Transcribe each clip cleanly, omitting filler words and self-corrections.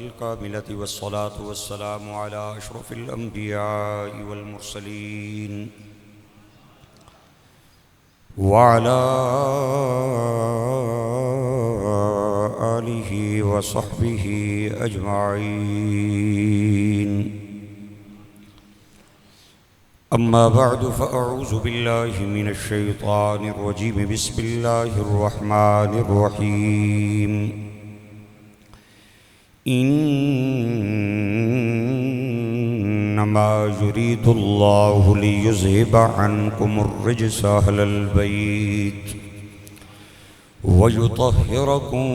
الكاملة والصلاة والسلام على أشرف الأنبياء والمرسلين وعلى آله وصحبه أجمعين. أما بعد فأعوذ بالله من الشيطان الرجيم. بسم الله الرحمن الرحيم. إنما يريد الله ليذهب عنكم الرجس أهل البيت ويطهركم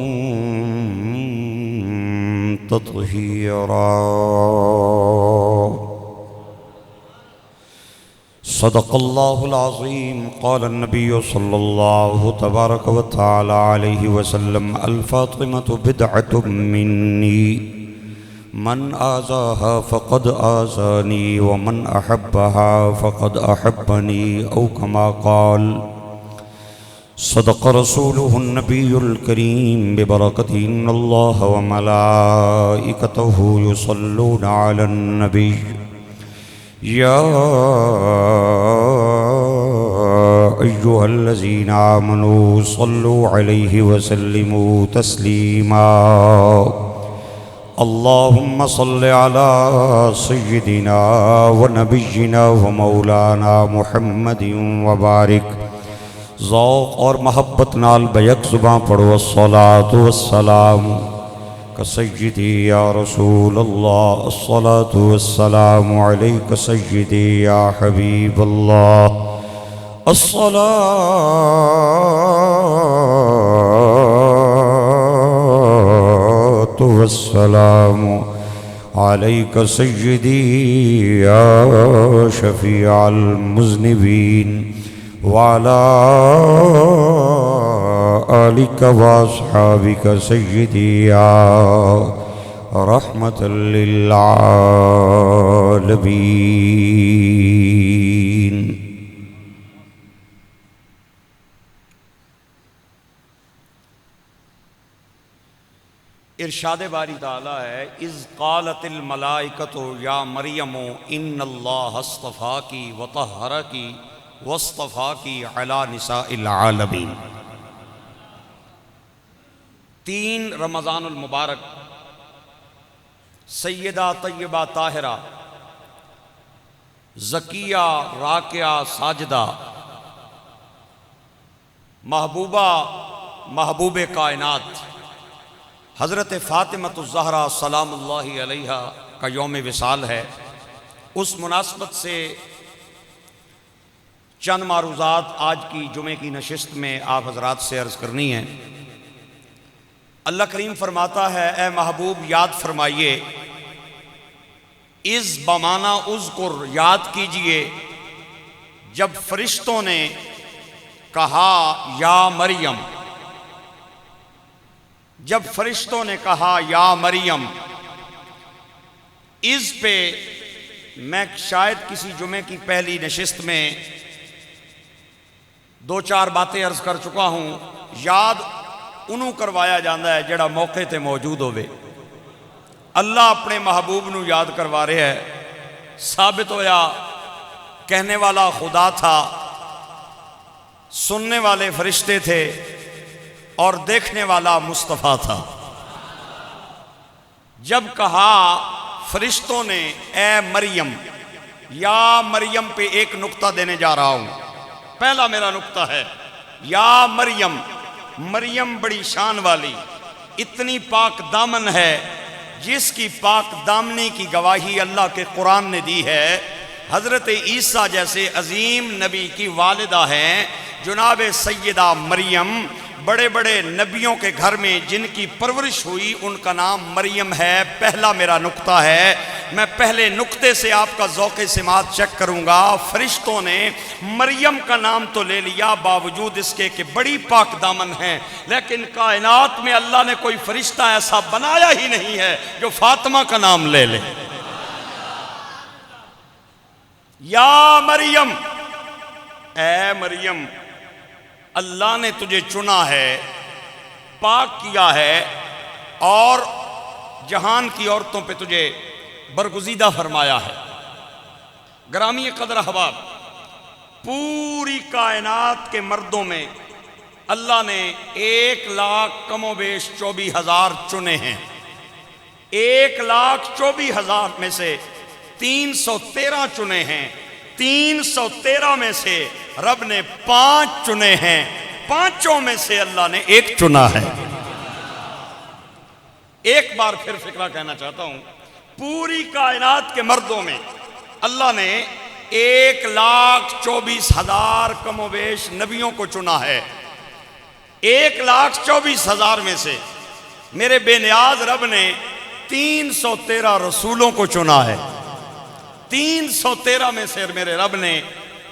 تطهيرا. صدق الله العظيم. قال النبي صلى الله تبارك وتعالى عليه وسلم: الفاطمة بدعة مني من آذاها فقد آذاني ومن أحبها فقد أحبني، أو كما قال. صدق رسوله النبي الكريم ببركته إن الله وملائكته يصلون على النبي يا أيها الذين آمنوا صلوا عليه وسلموا تسليما. اللهم صل على سيدنا ونبينا ومولانا محمد وبارک. ذوق اور محبت نال بیک زباں پڑھو الصلاۃ والسلام سیدی یا رسول اللہ، الصلاۃ والسلام علیک سیدی یا حبیب اللہ، الصلاۃ والسلام علیک سیدی یا شفیع المذنبین وعلی آلک واصحابک سیدی یا رحمت للعالمین. ارشاد باری تعالیٰ ہے: اذ قالت الملائکۃ یا مریم ان اللہ اصطفاکی وطہرکی واصطفاکی علی نساء العالمین. 3 رمضان المبارک سیدہ طیبہ طاہرہ زکیہ راکعہ ساجدہ محبوبہ محبوب کائنات حضرت فاطمۃ الزہرا سلام اللہ علیہا کا یوم وصال ہے. اس مناسبت سے چند معروضات آج کی جمعے کی نشست میں آپ حضرات سے عرض کرنی ہے. اللہ کریم فرماتا ہے: اے محبوب یاد فرمائیے. از بمانا اذکر، یاد کیجئے جب فرشتوں نے کہا یا مریم، جب فرشتوں نے کہا یا مریم. اس پہ میں شاید کسی جمعے کی پہلی نشست میں 2-4 باتیں عرض کر چکا ہوں. یاد انہوں کروایا جاندہ ہے جڑا موقع تے موجود ہوئے. اللہ اپنے محبوب نو یاد کروا رہے ہے. ثابت ہویا کہنے والا خدا تھا، سننے والے فرشتے تھے اور دیکھنے والا مصطفیٰ تھا. جب کہا فرشتوں نے اے مریم، یا مریم پہ ایک نقطہ دینے جا رہا ہوں. پہلا میرا نقطہ ہے یا مریم. مریم بڑی شان والی، اتنی پاک دامن ہے جس کی پاک دامنی کی گواہی اللہ کے قرآن نے دی ہے. حضرت عیسیٰ جیسے عظیم نبی کی والدہ ہیں جناب سیدہ مریم. بڑے بڑے نبیوں کے گھر میں جن کی پرورش ہوئی ان کا نام مریم ہے. پہلا میرا نقطہ ہے. میں پہلے نقطے سے آپ کا ذوق سماعت چیک کروں گا. فرشتوں نے مریم کا نام تو لے لیا باوجود اس کے کہ بڑی پاک دامن ہیں، لیکن کائنات میں اللہ نے کوئی فرشتہ ایسا بنایا ہی نہیں ہے جو فاطمہ کا نام لے لے. یا مریم، اے مریم، اللہ نے تجھے چنا ہے، پاک کیا ہے، اور جہان کی عورتوں پہ تجھے برگزیدہ فرمایا ہے۔ گرامی قدر احباب، پوری کائنات کے مردوں میں اللہ نے 1,00,000 کم و بیش 24,000 چنے ہیں۔ 1,24,000 میں سے 313 چنے ہیں۔ 313 میں سے رب نے 5 چنے ہیں، 5 میں سے اللہ نے 1 چنا ہے۔ ایک بار پھر فکرہ کہنا چاہتا ہوں، پوری کائنات کے مردوں میں اللہ نے 1,24,000 کم و بیش نبیوں کو چنا ہے۔ 1,24,000 میں سے میرے بے نیاز رب نے 313 رسولوں کو چنا ہے۔ 313 میں سے میرے رب نے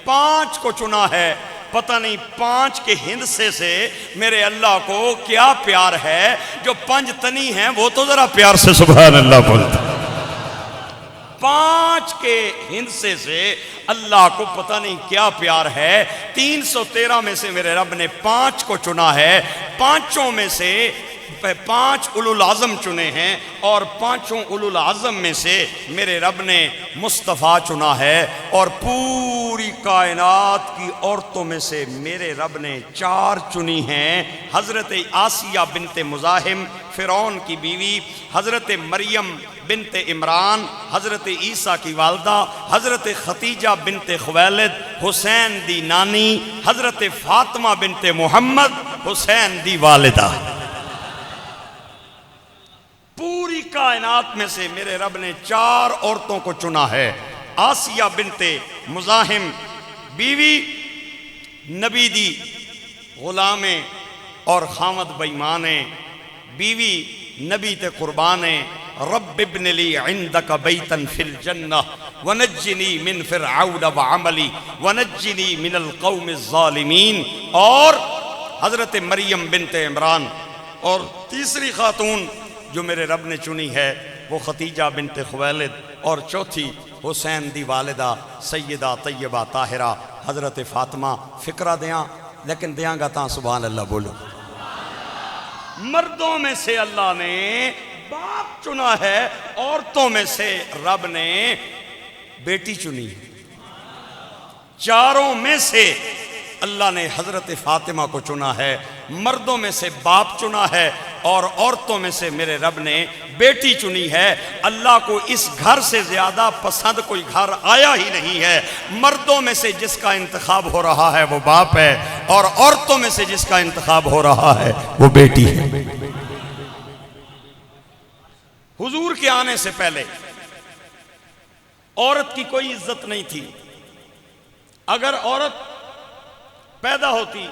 5 کو چنا ہے۔ پتہ نہیں 5 کے ہندسے سے میرے اللہ کو کیا پیار ہے، جو 5 تنی ہیں وہ تو ذرا پیار سے سبحان اللہ بولتا۔ 5 کے ہندسے سے اللہ کو پتہ نہیں کیا پیار ہے۔ 313 میں سے میرے رب نے 5 کو چنا ہے۔ 5 میں سے 5 اولو العظم چنے ہیں، اور 5 اولو العظم میں سے میرے رب نے مصطفیٰ چنا ہے۔ اور پوری کائنات کی عورتوں میں سے میرے رب نے 4 چنی ہیں۔ حضرت آسیہ بنت مزاحم فرعون کی بیوی، حضرت مریم بنت عمران حضرت عیسیٰ کی والدہ، حضرت ختیجہ بنت خویلد حسین دی نانی، حضرت فاطمہ بنت محمد حسین دی والدہ۔ پوری کائنات میں سے میرے رب نے 4 عورتوں کو چنا ہے۔ آسیہ بنت مزاحم بیوی نبی دی غلامیں اور خامد بیمانیں، بیوی نبی تے قربانیں۔ رب ابن لی عندک بیتا فی الجنہ ونجنی من فرعون وعملی ونجنی من القوم الظالمین۔ اور حضرت مریم بنت عمران، اور تیسری خاتون جو میرے رب نے چنی ہے وہ ختیجہ بنت خویلد، اور چوتھی حسین دی والدہ سیدہ طیبہ طاہرہ حضرت فاطمہ۔ فکرہ دیاں لیکن دیاں گا تاں سبحان اللہ بولو۔ مردوں میں سے اللہ نے باپ چنا ہے، عورتوں میں سے رب نے بیٹی چنی ہے۔ 4 میں سے اللہ نے حضرت فاطمہ کو چنا ہے، مردوں میں سے باپ چنا ہے، اور عورتوں میں سے میرے رب نے بیٹی چنی ہے۔ اللہ کو اس گھر سے زیادہ پسند کوئی گھر آیا ہی نہیں ہے۔ مردوں میں سے جس کا انتخاب ہو رہا ہے وہ باپ ہے، اور عورتوں میں سے جس کا انتخاب ہو رہا ہے وہ بیٹی ہے۔ حضور کے آنے سے پہلے عورت کی کوئی عزت نہیں تھی۔ اگر عورت پیدا ہوتی،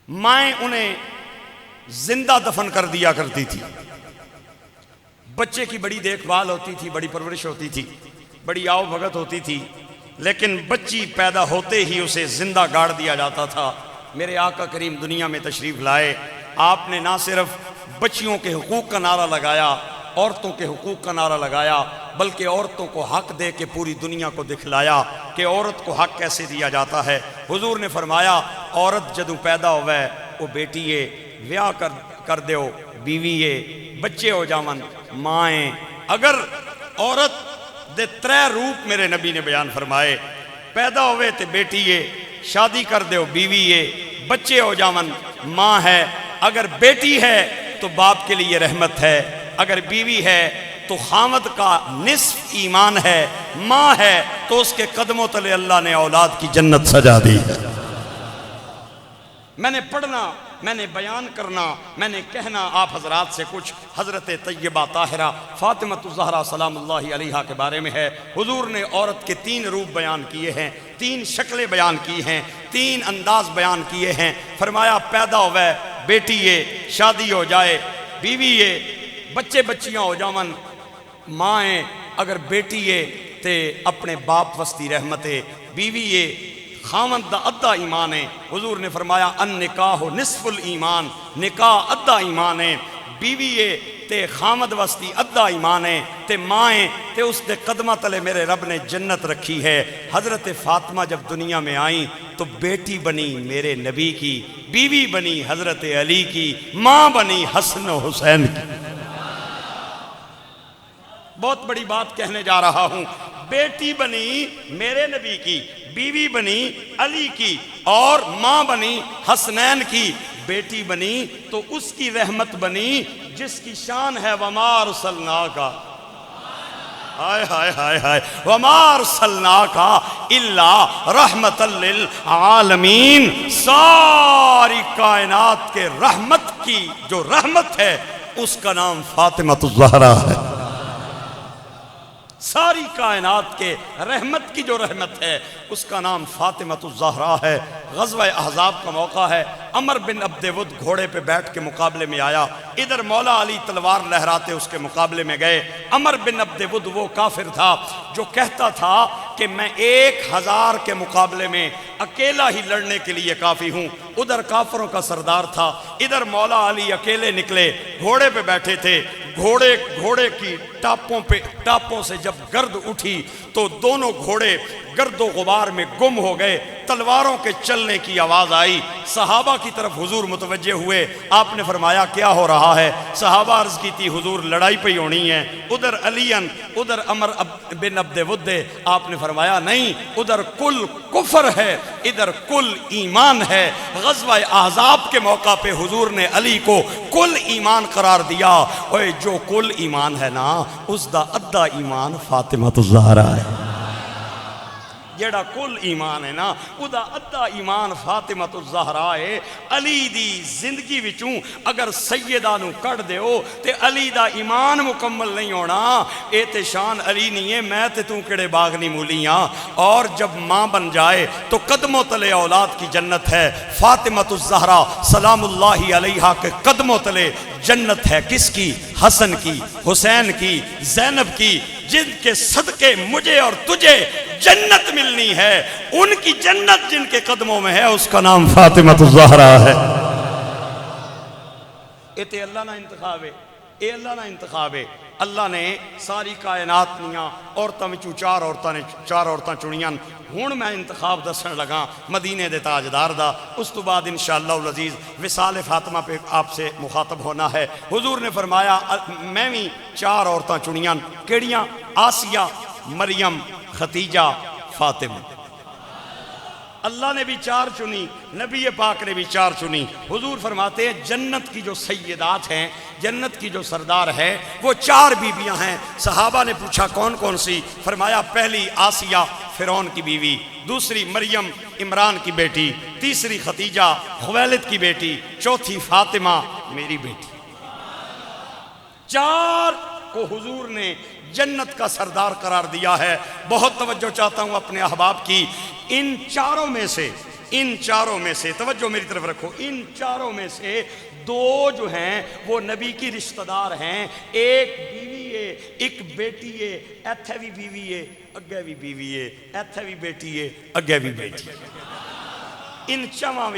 مائیں انہیں زندہ دفن کر دیا کرتی تھی۔ بچے کی بڑی دیکھ بھال ہوتی تھی، بڑی پرورش ہوتی تھی، بڑی آؤ بھگت ہوتی تھی، لیکن بچی پیدا ہوتے ہی اسے زندہ گاڑ دیا جاتا تھا۔ میرے آقا کریم دنیا میں تشریف لائے، آپ نے نہ صرف بچیوں کے حقوق کا نعرہ لگایا، عورتوں کے حقوق کا نعرہ لگایا، بلکہ عورتوں کو حق دے کے پوری دنیا کو دکھلایا کہ عورت کو حق کیسے دیا جاتا ہے۔ حضور نے فرمایا عورت جدوں پیدا ہوئے وہ بیٹی ہے، ویاہ کر دیو بیوی ہے، بچے ہو جاون مائیں۔ اگر عورت دے 3 روپ میرے نبی نے بیان فرمائے، پیدا ہوئے تے بیٹی ہے، شادی کر دیو بیوی ہے، بچے ہو جاون ماں ہے۔ اگر بیٹی ہے تو باپ کے لیے رحمت ہے، اگر بیوی ہے تو خامد کا نصف ایمان ہے، ماں ہے تو اس کے قدموں تلے اللہ نے اولاد کی جنت سجا دی۔ میں نے پڑھنا، میں نے بیان کرنا، میں نے کہنا آپ حضرات سے کچھ حضرت طیبہ طاہرہ فاطمۃ الزہرا سلام اللہ علیہا کے بارے میں ہے۔ حضور نے عورت کے 3 روپ بیان کیے ہیں، 3 شکلیں بیان کی ہیں، 3 انداز بیان کیے ہیں۔ فرمایا پیدا ہوئے بیٹی ہے، شادی ہو جائے بیوی ہے، بچے بچیاں ہو جاون مائیں۔ اگر بیٹی ہے تے اپنے باپ وستی رحمت ہے، بیوی ہے خاوند دا ادھا ایمان ہے۔ حضور نے فرمایا ان نکاح نصف الایمان، نکاح ادھا ایمان ہے۔ بیوی ہے تے خامد وستی ادھا ایمان ہے تے مائیں تے اس دے قدمہ تلے میرے رب نے جنت رکھی ہے۔ حضرت فاطمہ جب دنیا میں آئیں تو بیٹی بنی میرے نبی کی، بیوی بنی حضرت علی کی، ماں بنی حسن و حسین کی۔ بہت بڑی بات کہنے جا رہا ہوں، بیٹی بنی میرے نبی کی، بیوی بنی علی کی، اور ماں بنی حسنین کی۔ بیٹی بنی تو اس کی رحمت بنی جس کی شان ہے وَمَا أَرْسَلْنَاكَ، ہائے ہائے ہائے ہائے، وَمَا أَرْسَلْنَاكَ إِلَّا رَحْمَةً لِّلْعَالَمِينَ، ساری کائنات کے رحمت کی جو رحمت ہے اس کا نام فاطمہ الزہرا ہے۔ ساری کائنات کے رحمت کی جو رحمت ہے اس کا نام فاطمہ الزہرا ہے۔ غزوہ احزاب کا موقع ہے، عمر بن عبد ود گھوڑے پہ بیٹھ کے مقابلے میں آیا، ادھر مولا علی تلوار لہراتے اس کے مقابلے میں گئے۔ عمر بن عبد ود وہ کافر تھا جو کہتا تھا کہ میں 1000 کے مقابلے میں اکیلا ہی لڑنے کے لیے کافی ہوں۔ ادھر کافروں کا سردار تھا، ادھر مولا علی اکیلے نکلے، گھوڑے پہ بیٹھے تھے۔ گھوڑے کی ٹاپوں سے جب گرد اٹھی تو دونوں گھوڑے گرد و غبار میں گم ہو گئے۔ تلواروں کے چلنے کی آواز آئی، صحابہ کی طرف حضور متوجہ ہوئے، آپ نے فرمایا کیا ہو رہا ہے؟ صحابہ عرض کی تھی حضور لڑائی پہ ہونی ہے، ادھر علی ادھر عمر بن عبد ود، آپ نے فرمایا نہیں، ادھر کل کفر ہے ادھر کل ایمان ہے۔ غزوہ احزاب کے موقع پہ حضور نے علی کو کل ایمان قرار دیا، اور جو کل ایمان ہے نا اس دا ادھا ایمان فاطمہ الزہرا ہے۔ جیڑا کل ایمان ہے نا ادا ادھا ایمان فاطمہ الزہرا ہے۔ علی دی زندگی وچوں اگر سیدہ نو کٹ دیو تے علی دا ایمان مکمل نہیں ہونا۔ اے تے شان علی نہیں ہے، میں تے توں کڑے باغ نہیں مولیاں۔ اور جب ماں بن جائے تو قدموں تلے اولاد کی جنت ہے۔ فاطمہ الزہرا سلام اللہ علیہا کے قدموں تلے جنت ہے، کس کی؟ حسن کی، حسین کی، زینب کی، جن کے صدقے مجھے اور تجھے جنت ملنی ہے۔ ان کی جنت جن کے قدموں میں ہے اس کا نام فاطمہ الزہرا ہے۔ اے تے اللہ نہ انتخاب ہے، اے اللہ نہ انتخاب ہے۔ اللہ نے ساری کائنات نیاں عورتاں وچوں چار عورتاں چنیاں۔ ہن میں انتخاب دسن لگا مدینے دے تاجدار دا، اس تو بعد انشاءاللہ العزیز وصال فاطمہ پہ آپ سے مخاطب ہونا ہے۔ حضور نے فرمایا میں بھی 4 عورتاں چنیاں، کیڑیاں؟ آسیہ، مریم، ختیجہ، فاطمہ۔ اللہ نے بھی 4 چنی، نبی پاک نے بھی 4 چنی۔ حضور فرماتے ہیں جنت کی جو سیدات ہیں، جنت کی جو سردار ہے وہ 4 بیویاں ہیں۔ صحابہ نے پوچھا کون کون سی؟ فرمایا پہلی آسیہ فرعون کی بیوی، دوسری مریم عمران کی بیٹی، تیسری ختیجہ خویلد کی بیٹی، چوتھی فاطمہ میری بیٹی۔ 4 کو حضور نے جنت کا سردار قرار دیا ہے۔ بہت توجہ چاہتا ہوں اپنے احباب کی، ان چاروں میں سے توجہ میری طرف رکھو، ان چاروں میں سے 2 جو ہیں وہ نبی کی رشتہ دار ہیں۔ ایک بیوی ہے، ایک بیٹی ہے، ایتھے بھی بیوی ہے، اگے بھی بیوی ہے، ایتھے بھی بیٹی ہے، اگے بھی بیٹی ہے۔ ان چواں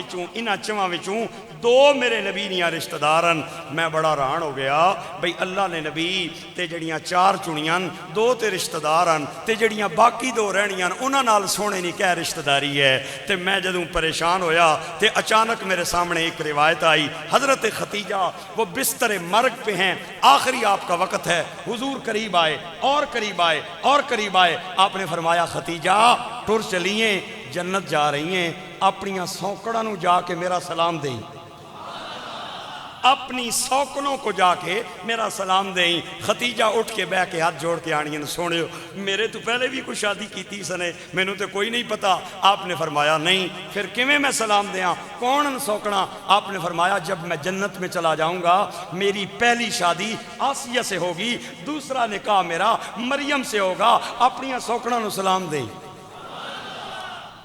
وچوں 2 میرے نبی نیاں رشتہ دارن۔ میں بڑا حیران ہو گیا بھئی اللہ نے نبی تے جڑیاں 4 چنیاں 2 تے رشتہ دارن تے جڑیاں باقی 2 رہنیاں انہاں نال سونے نہیں کہہ رشتہ داری ہے۔ تے میں جدوں پریشان ہویا تے اچانک میرے سامنے ایک روایت آئی، حضرت ختیجہ وہ بستر مرگ پہ ہیں، آخری آپ کا وقت ہے، حضور قریب آئے اور قریب آئے اور قریب آئے، آپ نے فرمایا ختیجہ ٹر چلیے، جنت جا رہی ہیں، اپنیاں سوکڑاں نو جا کے میرا سلام دیں، اپنی سوکڑوں کو جا کے میرا سلام دیں۔ ختیجہ اٹھ کے بہ کے ہاتھ جوڑ کے آنی سونے میرے تو پہلے بھی کوئی شادی کی تھی سنے، میں نے تو کوئی نہیں پتا۔ آپ نے فرمایا نہیں، پھر کیویں میں سلام دیاں؟ کون سوکڑا؟ آپ نے فرمایا جب میں جنت میں چلا جاؤں گا میری پہلی شادی آسیہ سے ہوگی، دوسرا نکاح میرا مریم سے ہوگا، اپنیاں سوکڑاں نو سلام دیں،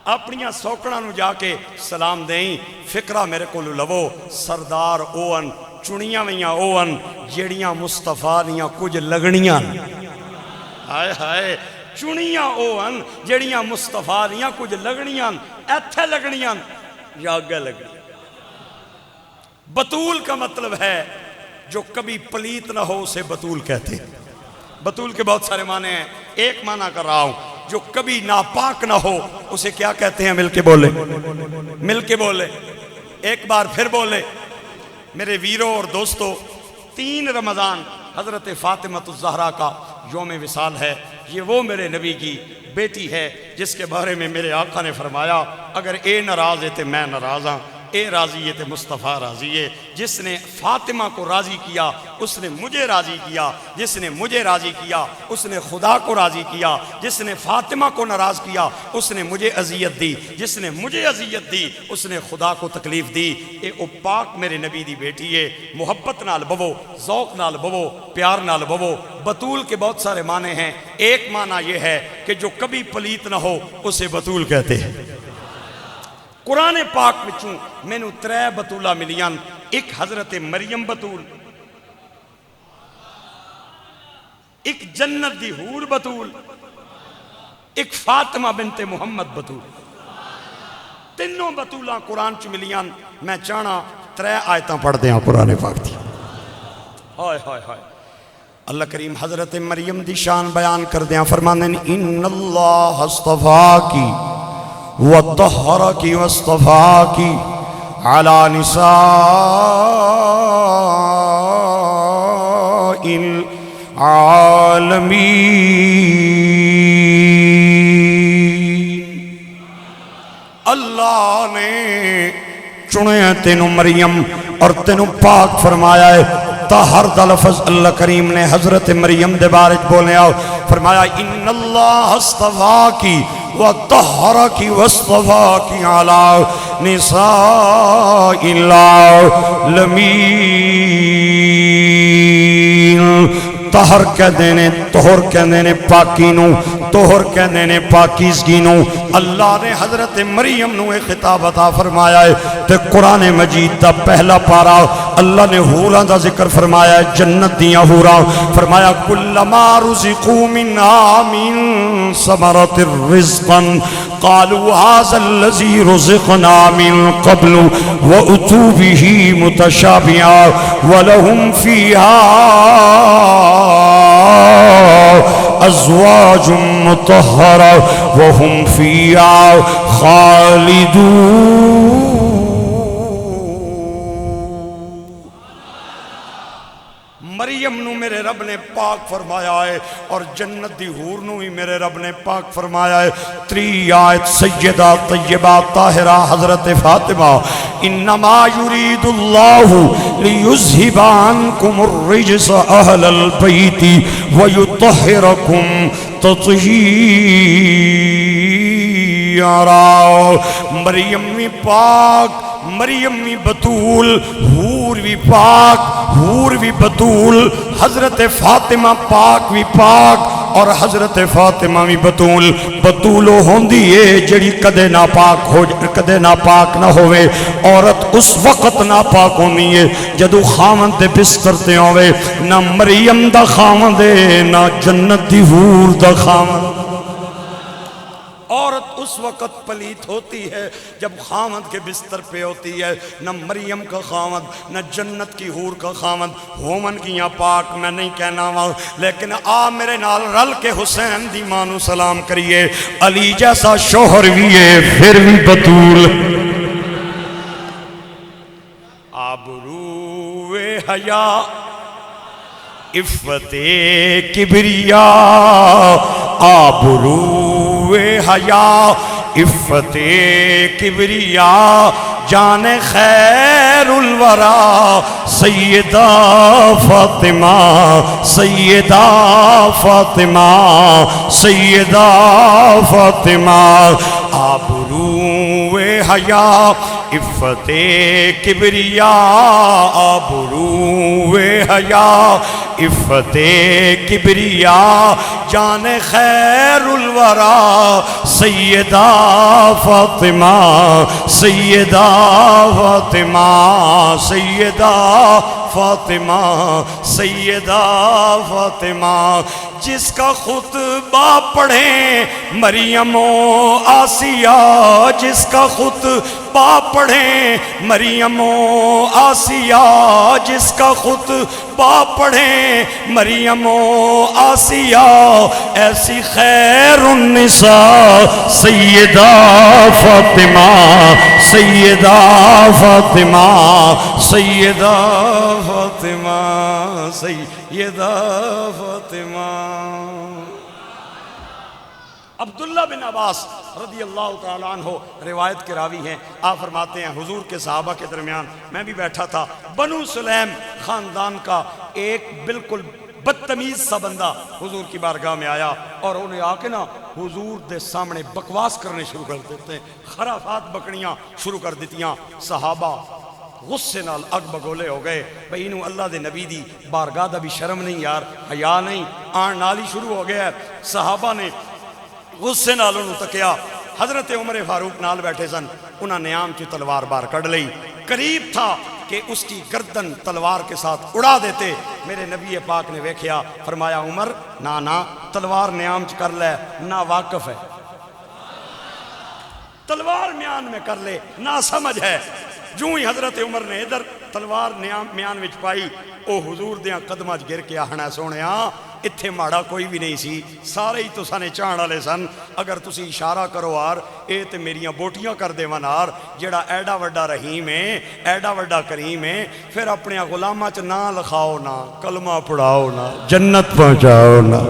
اپنیاں سوکڑاں نو جا کے سلام دیں۔ فکرہ میرے کو لو، سردار اوون چنیاں ویاں اوون جیڑیاں مصطفیٰ دیاں کچھ لگنیاں، ہائے ہائے، چنیاں اوون جیڑیاں مصطفیٰ دیاں کچھ لگنیاں، ایتھے لگنیاں یا اگے لگنیاں۔ بطول کا مطلب ہے جو کبھی پلیت نہ ہو اسے بطول کہتے ہیں۔ بطول کے بہت سارے معنی ہیں، ایک معنی کر رہا ہوں، جو کبھی ناپاک نہ ہو اسے کیا کہتے ہیں؟ مل کے بولے، مل کے بولے، ایک بار پھر بولے۔ میرے ویروں اور دوستو، 3 رمضان حضرت فاطمہ الزہرا کا یوم وصال ہے۔ یہ وہ میرے نبی کی بیٹی ہے جس کے بارے میں میرے آقا نے فرمایا اگر اے ناراض ہے تو میں ناراض ہاں، اے راضی ہے تو مصطفیٰ راضی ہے۔ جس نے فاطمہ کو راضی کیا اس نے مجھے راضی کیا، جس نے مجھے راضی کیا اس نے خدا کو راضی کیا، جس نے فاطمہ کو ناراض کیا اس نے مجھے اذیت دی، جس نے مجھے اذیت دی اس نے خدا کو تکلیف دی۔ اے او پاک میرے نبی دی بیٹی ہے، محبت نال بوو، ذوق نال بوو، پیار نال بوو۔ بطول کے بہت سارے معنی ہیں، ایک معنی یہ ہے کہ جو کبھی پلیت نہ ہو اسے بطول کہتے ہیں۔ قرآن پاک وچوں میں نو 3 بطولہ ملیاں، ایک حضرت مریم بطول، ایک جنت دی حور بطول، ایک فاطمہ بنت محمد بطول۔ تینوں بطولاں قرآن چ ملیاں۔ میں چاہنا 3 آیتاں پڑھ دیاں قرآن پاک دی۔ ہائے ہائے ہائے، اللہ کریم حضرت مریم دی شان بیان کر دیاں، فرماندے نے ان اللہ اصطفاکی وطہرکی واصطفاکی علی نساء العالمین۔ اللہ نے چنے تینوں مریم اور تینوں پاک فرمایا ہے۔ طاہر دا لفظ اللہ کریم نے حضرت مریم دے بارے بولے آؤ، فرمایا ان اللہ اصطفاکی وطہرکی واصطفاکی علی نساء العالمین۔ طہر کہہ دینے، طہر کہہ دینے پاکی نو، طہر کہہ دینے پاکیزگی نو۔ اللہ نے حضرت مریم نو ایک خطاب عطا فرمایا ہے، تے قرآن مجید دا پہلا پارا اللہ نے حوراں دا ذکر فرمایا ہے، جنت دیاں حوراں، فرمایا کلما رزقوا منہا من ثمرۃ رزقا قالوا هذا الذي رزقنا من قبل وأتوا به متشابها ولهم فيها ازواج مطہرہ وهم فيها خالدون۔ مریم نو میرے رب نے پاک فرمایا ہے اور جنت دی حور نو ہی میرے رب نے پاک فرمایا ہے۔ 3 آیت سیدہ طیبہ طاہرہ حضرت فاطمہ، انما یرید اللہ لیذہب عنکم الرجس اہل البیت ویطہرکم تطہیرا۔ مریم بھی پاک، مریم بھی بطول، حور بھی پاک، حور بھی بطول، حضرت فاطمہ پاک بھی پاک اور حضرت فاطمہ بھی بطول۔ بطول ہوندی ہے جڑی کدے ناپاک ہو، کدے ناپاک نہ ہوئے۔ عورت اس وقت ناپاک ہونی ہے جدو خامن دے بستر تے ہوئے، نہ مریم دا خامن دے نہ جنت دی حور دا خامن۔ عورت اس وقت پلیت ہوتی ہے جب خامد کے بستر پہ ہوتی ہے۔ نہ مریم کا خامد نہ جنت کی حور کا خامد ہومن کیاں پاک میں نہیں کہنا ہوا، لیکن آ میرے نال رل کے حسین دی مانو سلام کریے۔ علی جیسا شوہر بھی ہے پھر بھی بطول۔ آبرو حیا عفت کبریا، آبرو حیا عفت کبریا، جان خیر الورا سیدہ فاطمہ، سیدہ فاطمہ، سیدہ فاطمہ۔ آبرو حیا عفت کبریا، آبرو حیا عفت کبریا، جان خیر الورا سیدہ فاطمہ، سیدہ فاطمہ، سیدہ فاطمہ، سیدہ فاطمہ۔ جس کا خطبہ پڑھیں مریم و آسیہ، جس کا خطبہ با پڑھیں مریم و آسیہ، جس کا خطبہ پڑھیں مریم و آسیہ، ایسی خیر النساء سیدہ فاطمہ، سیدہ فاطمہ، سیدہ فاطمہ، سیدہ فاطمہ۔ عبداللہ بن عباس رضی اللہ تعالیٰ عنہ روایت کے راوی ہیں، آپ فرماتے ہیں حضور کے صحابہ کے درمیان میں بھی بیٹھا تھا، بنو سلیم خاندان کا ایک بالکل بدتمیز سا بندہ حضور کی بارگاہ میں آیا اور انہیں آ کے نا حضور دے سامنے بکواس کرنے شروع کر دیتے ہیں، خرافات بکڑیاں شروع کر دیتیاں۔ صحابہ غصے نال اگ بگولے ہو گئے، بھئی انہوں اللہ دے نبی دی بارگاہ دا بھی شرم نہیں یار، حیا نہیں، آن نال ہی شروع ہو گیا ہے۔ صحابہ نے غصے نال انہوں تکیا، حضرت عمر فاروق نال بیٹھے سن، انہاں نیام کی تلوار بار کڑ لئی، قریب تھا کہ اس کی گردن تلوار کے ساتھ اڑا دیتے۔ میرے نبی پاک نے ویکھیا، فرمایا عمر نا تلوار نیام چ کر لے، نا واقف ہے، تلوار میان میں کر لے، نا سمجھ ہے۔ جو ہی حضرت عمر نے ادھر تلوار میان وچ پائی، او حضور دیاں قدماں وچ گر کے آخنا سونیا اتھے ماڑا کوئی بھی نہیں سی، سارے ہی تساں چاہن والے سن، اگر تسی اشارہ کرو آر اے تے میریاں بوٹیاں کر دے ونار، جڑا ایڈا وڈا رحیم ہے، ایڈا وڈا کریم ہے، پھر اپنے غلاماں چ نہ لکھاؤ نا، کلمہ پڑھاؤ نا، جنت پہنچاؤ نا۔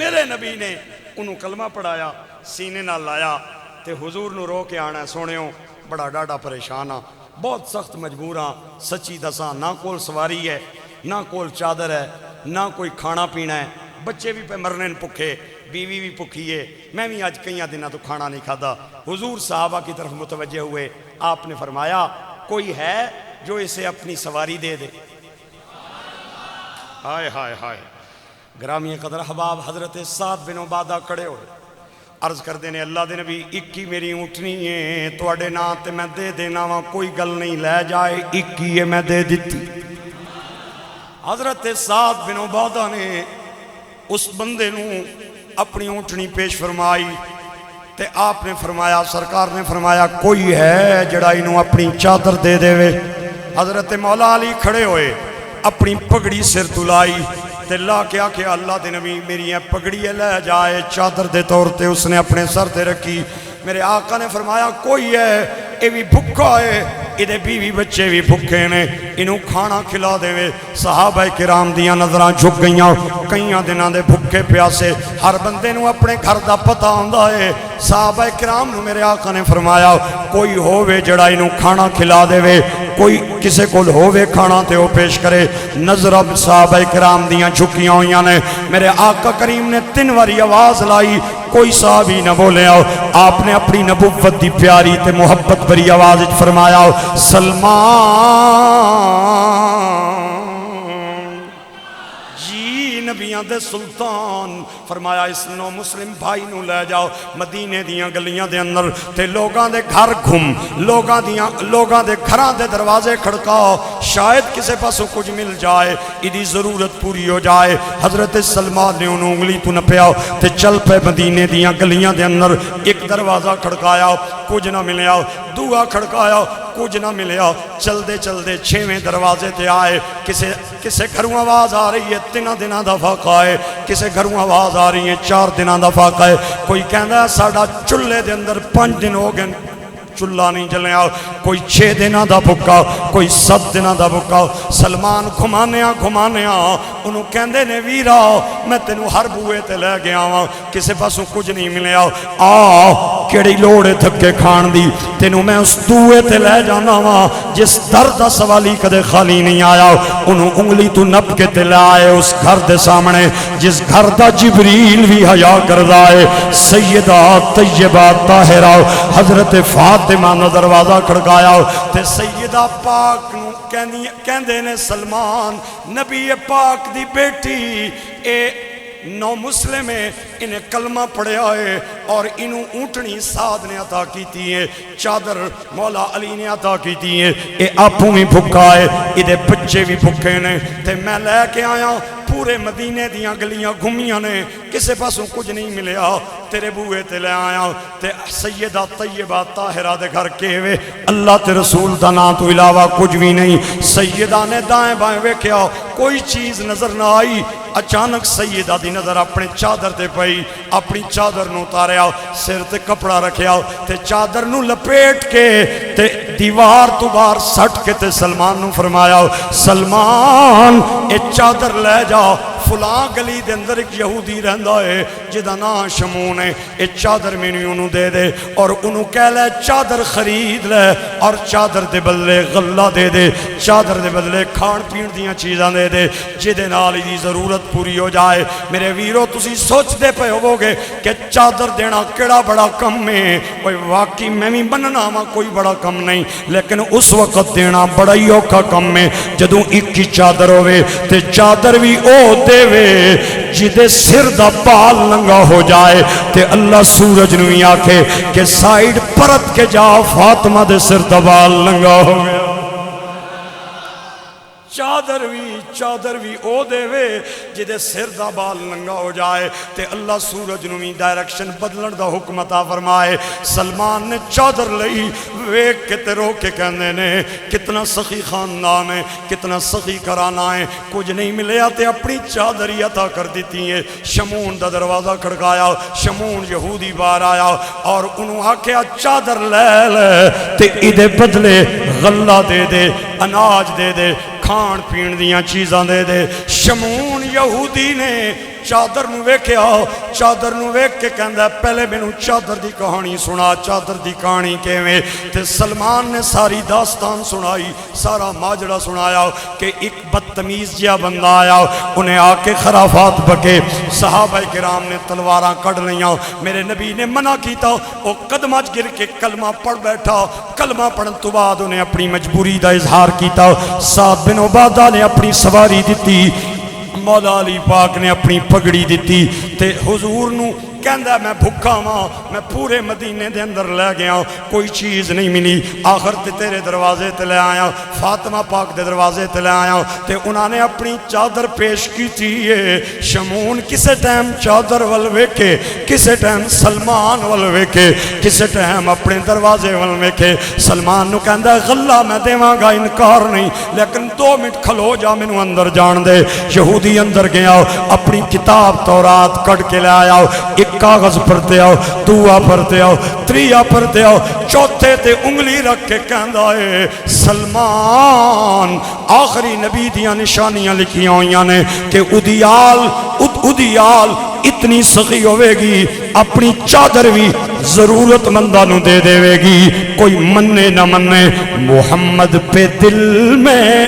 میرے نبی نے انہوں کلمہ پڑھایا، سینے نہ لایا تے حضور نو رو کے آنا سونیوں بڑا ڈاڈا پریشان ہاں، بہت سخت مجبور ہاں، سچی دساں، نہ کول سواری ہے، نہ کول چادر ہے، نہ کوئی کھانا پینا ہے، بچے بھی پہ مرنے پکھے، بیوی بھی پکھی ہے، میں بھی آج کئی دنوں تو کھانا نہیں کھادا۔ حضور صحابہ کی طرف متوجہ ہوئے، آپ نے فرمایا کوئی ہے جو اسے اپنی سواری دے دے؟ ہائے ہائے ہائے، گرامی قدر احباب حضرت سعد بن عبادہ کھڑے ہوئے، عرض کر دینے اللہ دے نبی اکی میری اونٹنی ہے، توڑے نا تے میں دے دینا وہاں کوئی گل نہیں لے جائے، اکی ہے میں دے دیتی۔ حضرت سعد بن عبادہ نے اس بندے نو اپنی اونٹنی پیش فرمائی تے آپ نے فرمایا، سرکار نے فرمایا کوئی ہے جڑا انہوں اپنی چادر دے دے وے۔ حضرت مولا علی کھڑے ہوئے، اپنی پگڑی سر تلائی تے لا کے آکھے اللہ دے نبی میری یہ پگڑی لے جائے، چادر دے طور تے اس نے اپنے سر دے رکھی۔ میرے آقا نے فرمایا کوئی ہے یہ بھی بھکا ہے، ادھے بیوی بچے بھی بھکے نے، انہوں کھانا کھلا دے وے۔ صحابہ کرام دیاں نظران جھک گئیاں، کئیاں دنوں دے بھکے پیاسے، ہر بندے نوں اپنے گھر دا پتہ ہوندا ہے۔ صحابہ کرام نوں میرے آقا نے فرمایا کوئی ہووے جڑا انہوں کھانا کھلا دے وے، کوئی کسے کول ہووے کھانا تے وہ پیش کرے۔ نظر اب صحابہ کرام دیاں جھکیاں ہویاں نے، میرے آقا کریم نے 3 واری آواز لائی، کوئی صحابی نہ بولے آؤ۔ آپ نے اپنی نبوت دی پیاری تے محبت بری آواز فرمایا سلمان جی نبیاں دے سلطان، فرمایا اس نو مسلم بھائی نو لے جاؤ مدینے دیاں گلیاں دے اندر تے لوگاں دے گھر گھم، لوگاں دے گھراں دے دروازے کھڑکاؤ، شاید کسے پاسوں کچھ مل جائے، ادھی ضرورت پوری ہو جائے۔ حضرت سلمان نے انہوں انگلی تو نپیا تے چل پہ مدینے دیاں گلیاں دے اندر، ایک دروازہ کھڑکایا کچھ نہ ملیا، دوہا کھڑکایا کچھ نہ ملیا، چل دے 6ویں دروازے تے آئے، کسے گھروں آواز آ رہی ہے 3 دنوں دا فاقہ ہے، کسے گھروں آواز آ رہی ہے 4 دنوں دا فاقہ ہے، کوئی کہندا ہے ساڈا چولہے دے اندر 5 دن ہو گئے چولہا نہیں جلیا، کوئی 6 دنوں دا بھکا، کوئی 7 دنوں دا بھکا۔ سلمان گھمانیاں انہوں کہندے نے ویرا میں تینوں ہر بوئے تے لے گیا ہاں، کسے پاسوں کچھ نہیں ملیا، آ کیڑی لوڑے تھکے کھان دی، تینوں میں اس دوئے تے لے جانا ہاں جس در دا سوالی کدے خالی نہیں آیا۔ انہوں انگلی تو نپ کے تے لے آئے اس گھر دے سامنے جس گھر دا جبریل بھی حیا کردہ ہے، سیدہ طیبہ طاہرہ حضرت فاطمہ نے دروازہ کھڑکایا تے سیدہ پاک نو کہندے نے سلمان نبی پاک دی بیٹی اے نو مسلم ہے، انہیں کلمہ پڑھیا ہے اور انہوں اونٹنی سعد نے عطا کیتی ہے، چادر مولا علی نے عطا کیتی ہے، اے آپوں بھی بھکا ہے، ادھے بچے بھی بھکے نے، تے میں لے کے آیا پورے مدینے دیاں گلیاں گھومیاں نے، کسے پاسوں کچھ نہیں ملیا تیرے بوئے تے لے آیا تے سیدہ طیبہ طاہرہ دے گھر کے وے اللہ تے رسول دا نام تو علاوہ کچھ بھی نہیں سیدہ نے دائیں بائیں ویکھیا کوئی چیز نظر نہ آئی اچانک سیدہ دی نظر اپنے چادر تے پئی اپنی چادر نو اتاریا سر تے کپڑا رکھیا تے چادر نو لپیٹ کے تے دیوار تو باہر سٹ کے تے سلمان نو فرمایا سلمان اے چادر لے جا فلاں گلی دے اندر ایک یہودی رہندا ہے جدا نام شمون ہے اے چادر میں انہوں دے دے اور انہوں کہہ لے چادر خرید لے اور چادر دے بدلے غلہ دے دے چادر دے بدلے کھان پین دیاں چیزاں دے دے جدے نال دی ضرورت پوری ہو جائے میرے ویرو تسی سوچ دے پہ ہو گے کہ چادر دینا کیڑا بڑا کم ہے کوئی واقعی میں بھی بننا ما کوئی بڑا کم نہیں لیکن اس وقت دینا بڑا ہی اوکھا کم ہے جدوں ایک کی چادر ہوئے تے چادر بھی او دے وے جدے سر دا بال ننگا ہو جائے تے اللہ سورج نوی آکھے کہ سائیڈ پرت کے جا فاطمہ دے سر دا بال ننگا ہو گیا چادر بھی او دے وے جدے سر دا بال ننگا ہو جائے تے اللہ سورج نوی ڈائریکشن بدلن دا حکم عطا فرمائے سلمان نے چادر لئی ویک کے تے رو کے کہنے نے کتنا سخی خاندان ہے کتنا سخی کرانا ہے کچھ نہیں ملیا تے اپنی چادر ہی عطا کر دیتی ہے شمون دا دروازہ کھڑکایا شمون یہودی باہر آیا اور انہوں آکھیا چادر لے لے تے ادھے بدلے غلہ دے دے اناج دے دے کھان پین دیاں چیزاں دے دے شمون یہودی نے چادر نو ویکھیا چادر نو ویکھ کے کہندا پہلے مینوں چادر دی کہانی سنا چادر دی کہانی کیویں تے سلمان نے ساری داستان سنائی سارا ماجرا سنایا کہ ایک بدتمیز جیا بندہ آیا انہیں آ کے خرافات بکے صحابہ کرام نے تلواراں کڑ لیاں میرے نبی نے منع کیتا وہ قدمہ گر کے کلمہ پڑھ بیٹھا کلمہ پڑھن تو بعد انہیں اپنی مجبوری دا اظہار کیتا سعد بن عبادہ نے اپنی سواری دیتی مولا علی پاک نے اپنی پگڑی دیتی تے حضور نو کہندا میں بھکا ماں میں پورے مدینے دے اندر لے گیا کوئی چیز نہیں ملی آخر تے تیرے دروازے تے لے آیا فاطمہ پاک دے دروازے تے لے آیا تے انہوں نے اپنی چادر پیش کی تھی شمون کسے ٹائم چادر والوے کے کسے ٹائم سلمان والوے کے کسے ٹائم اپنے دروازے والوے کے سلمان نو کہندا غلہ میں دیواں گا انکار نہیں لیکن 2 منٹ کھلو جا میں نو اندر جان دے یہودی اندر گیا اپنی کتاب تورات کڑ کے لے آیا ایک کاغذ پڑھتے آؤ دعا پڑھتے آؤ تریا پڑھتے آؤ چوتھے تے انگلی رکھ کے کہندا ہے سلمان آخری نبی دیاں نشانیاں لکھیاں ہوئیاں نے کہ ادیال اتنی سخی ہوئے گی اپنی چادر بھی ضرورت مندہ نو دے دے وے گی کوئی مننے نہ مننے محمد پہ دل میں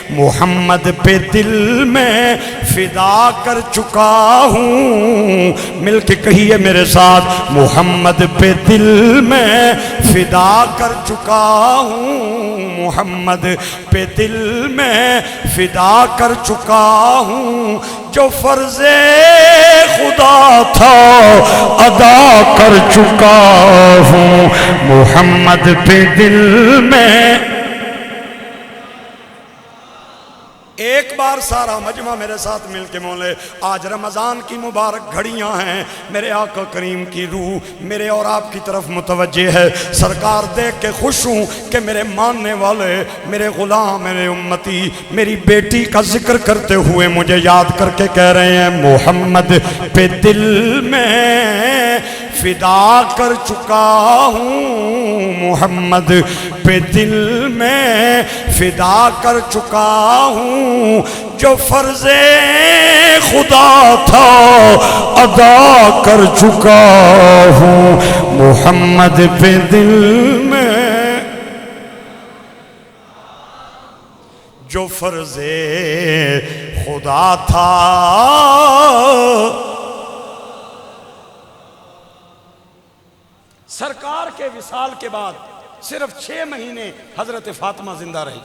محمد پہ دل میں فدا کر چکا ہوں مل کے کہیے میرے ساتھ محمد پہ دل میں فدا کر چکا ہوں محمد پہ دل میں فدا کر چکا ہوں جو فرض خدا تھا ادا کر چکا ہوں محمد پہ دل میں ایک بار سارا مجمع میرے ساتھ مل کے مولے آج رمضان کی مبارک گھڑیاں ہیں میرے آقا کریم کی روح میرے اور آپ کی طرف متوجہ ہے سرکار دیکھ کے خوش ہوں کہ میرے ماننے والے میرے غلام میرے امتی میری بیٹی کا ذکر کرتے ہوئے مجھے یاد کر کے کہہ رہے ہیں محمد پہ دل میں فدا کر چکا ہوں محمد پہ دل میں فدا کر چکا ہوں جو فرض خدا تھا ادا کر چکا ہوں محمد پہ دل میں جو فرض خدا تھا سرکار کے وصال کے بعد صرف 6 مہینے حضرت فاطمہ زندہ رہی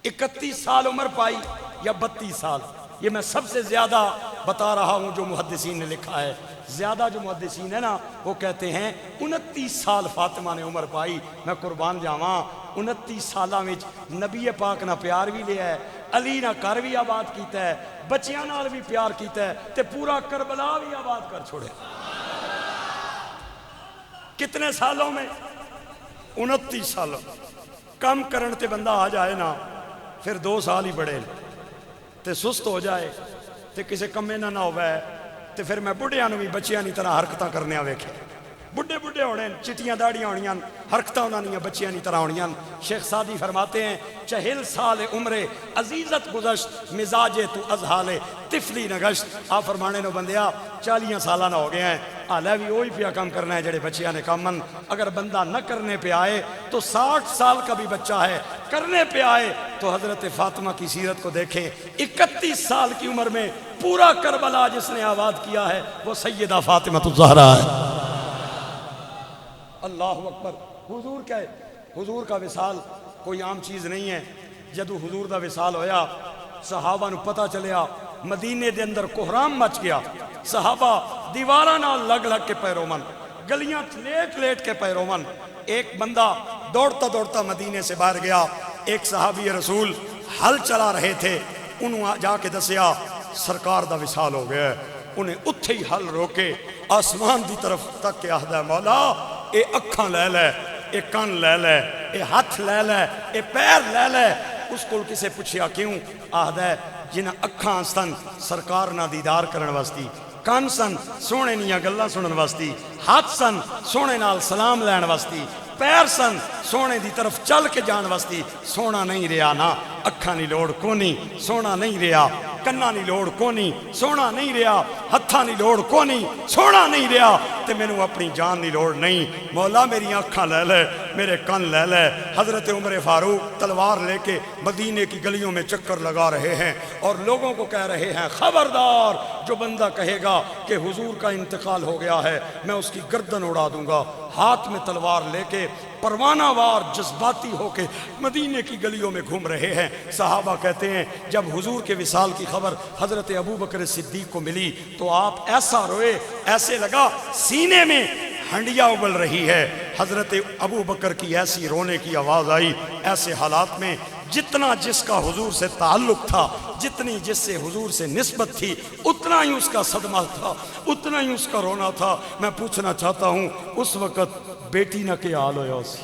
31 سال عمر پائی یا 32 سال یہ میں سب سے زیادہ بتا رہا ہوں جو محدثین نے لکھا ہے زیادہ جو محدثین ہیں نا وہ کہتے ہیں 29 سال فاطمہ نے عمر پائی. میں قربان جاواں 29 سالاں وچ نبی پاک نہ پیار بھی لیا ہے, علی نہ گھر بھی آباد کیتا ہے, بچیاں نال بھی پیار کیتا ہے, تے پورا کربلا بھی آباد کر چھوڑیا. کتنے سالوں میں؟ 29 سالوں. کم کرن تے بندہ آ جائے نا پھر 2 سال ہی بڑے تے سست ہو جائے تے کسے کمے نہ ہوئے تے پھر میں بڑھیاں نو بھی بچیاں نی طرح حرکتاں کرنے ویکھے. بڑھے بڑھے ہونے چٹیاں داڑیاں ہونیاں, حرکتاں انہاں دیاں بچیاں نی طرح ہونیاں. شیخ سعدی فرماتے ہیں 40 سال عمر عزیزت گزشت مزاج تو ازحال طفلی نگشت. آپ فرمانے نو بندیا 40 سالہ نہ ہو گئے ہیں, حالہ بھی وہی پیا کام کرنا ہے جڑے بچیاں نے کامن. اگر بندہ نہ کرنے پہ آئے تو 60 سال کا بھی بچہ ہے, کرنے پہ آئے تو حضرت فاطمہ کی سیرت کو دیکھیں. 31 سال کی عمر میں پورا کربلا جس نے آباد کیا ہے وہ سیدہ فاطمہ الزہرا ہے. اللہ اکبر. حضور کا ہے, حضور کا وصال کوئی عام چیز نہیں ہے. جدو حضور دا وصال ہویا صحابہ نو پتہ چلیا مدینے دے اندر کوہرام مچ گیا. صحابہ دیواراں نال لگ لگ کے پیرومن, گلیاں لیٹ لیٹ کے پیرومن. ایک بندہ دوڑتا دوڑتا مدینے سے باہر گیا. ایک صحابی رسول ہل چلا رہے تھے, انہوں جا کے دسیا سرکار دا وصال ہو گیا ہے. انہیں اتھے ہی ہل روکے آسمان دی طرف تک کے آہدہ ہے مولا اے اکھاں لے لے, اے کان لے لے, اے ہاتھ لے لے, اے پیر لے لے. اس کو کسے پوچھیا کیوں؟ آہدہ ہے جنہاں اکھاں سن سرکار نہ دیدار کرن واسطی, کان سن سونے نیاں گلاں سنن واسطی, ہاتھ سن سونے نال سلام لین واسطی, پیر سن سونے دی طرف چل کے جان واسطی. سونا نہیں رہا نا, اکھاں نہیں لوڑ کونی, سونا نہیں رہا, کناں نہیں لوڑ کونی, سونا نہیں رہا, ہتھاں نہیں لوڑ کونی, سونا نہیں رہا, تے میں نو اپنی جان نہیں لوڑ نہیں. مولا میری آنکھاں لے لے, میرے کن لے لے. حضرت عمر فاروق تلوار لے کے مدینے کی گلیوں میں چکر لگا رہے ہیں اور لوگوں کو کہہ رہے ہیں خبردار جو بندہ کہے گا کہ حضور کا انتقال ہو گیا ہے میں اس کی گردن اڑا دوں گا. ہاتھ میں تلوار لے کے پروانہ وار جذباتی ہو کے مدینے کی گلیوں میں گھوم رہے ہیں. صحابہ کہتے ہیں جب حضور کے وصال کی خبر حضرت ابو بکر صدیق کو ملی تو آپ ایسا روئے, ایسے لگا سینے میں ہنڈیا ابل رہی ہے. حضرت ابو بکر کی ایسی رونے کی آواز آئی. ایسے حالات میں جتنا جس کا حضور سے تعلق تھا, جتنی جس سے حضور سے نسبت تھی, اتنا ہی اس کا صدمہ تھا, اتنا ہی اس کا رونا تھا. میں پوچھنا چاہتا ہوں اس وقت بیٹی نہ کیا حال ہویا اسی,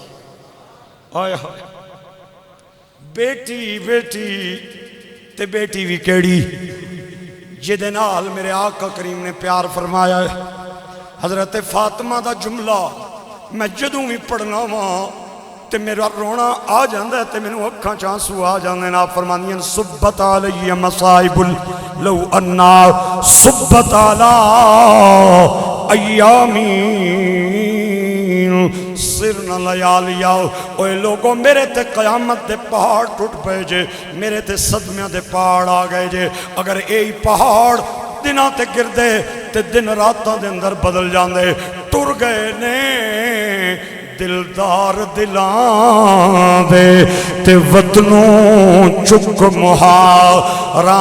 آیا بیٹی بیٹی تے بیٹی بھی کیڑی جدے نال میرے آقا کریم نے پیار فرمایا ہے. حضرت فاطمہ دا جملہ میں جدوں بھی پڑھنا ہاں تے میرا رونا آ جاندہ ہے, تے میں نو اکھاں چانسو آ جاندے ہیں. آپ فرمانیاں صبت علی مصائب لو انا صبت علی ایامین سرن لیالیا. اوے لوگوں میرے تے قیامت دے پہاڑ ٹوٹ پے جے, میرے تے صدمیاں دے پہاڑ آ گئے جے. اگر اے پہاڑ دنہ تے گردے تے دن راتاں دے اندر بدل جاندے. ٹر گئے نے دلدار دلان دے تے وطنوں چک مہاراں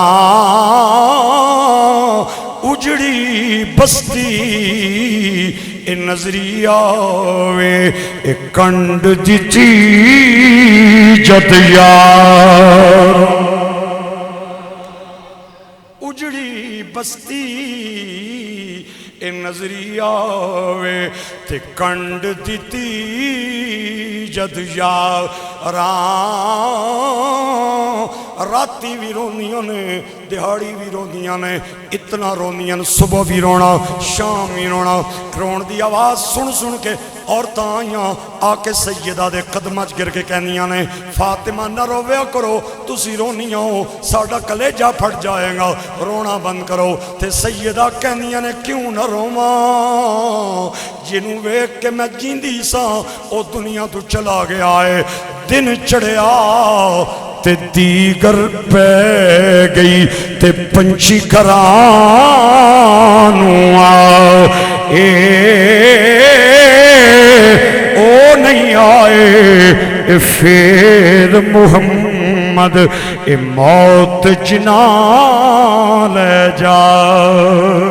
اجڑی بستی اے نظریہ وے اے کنڈ دیتی جد یار. اجڑی بستی اے نظریہ وے تے کنڈ دیتی جد یاراں. راتی بھی رونیاں نے, دہاڑی بھی رونیاں نے, اتنا رونیاں صبح بھی رونا شام بھی رونا. رون دی آواز سن سن کے عورتاں آئیاں آ کے سیدہ دے قدمہ گر کے کہنیاں نے فاطمہ نہ رویا کرو, تسی رونیاں ہو ساڑا کلیجہ پھٹ جائے گا, رونا بند کرو. تے سیدہ کہنیاں نے کیوں نہ رواں, جنوں ویک کے میں جیندی سا او دنیا تو چلا گیا ہے. دن چڑھیا تے دیگر پہ گئی تے پنچھی کرانو آئے او نہیں آئے اے پھر محمد اے موت جنا لے جائے.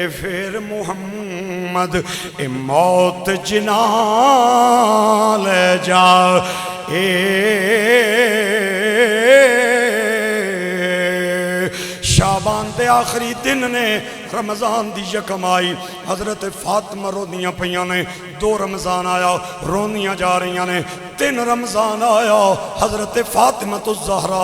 اے پھر محمد اے موت جنا لے جا اے شعبان دے آخری دن نے رمضان دی یکم آئی حضرت فاطمہ رونیاں پہیاں نے 2 رمضان آیا رونیاں جا رہیاں نے 3 رمضان آیا حضرت فاطمہ تو زہرا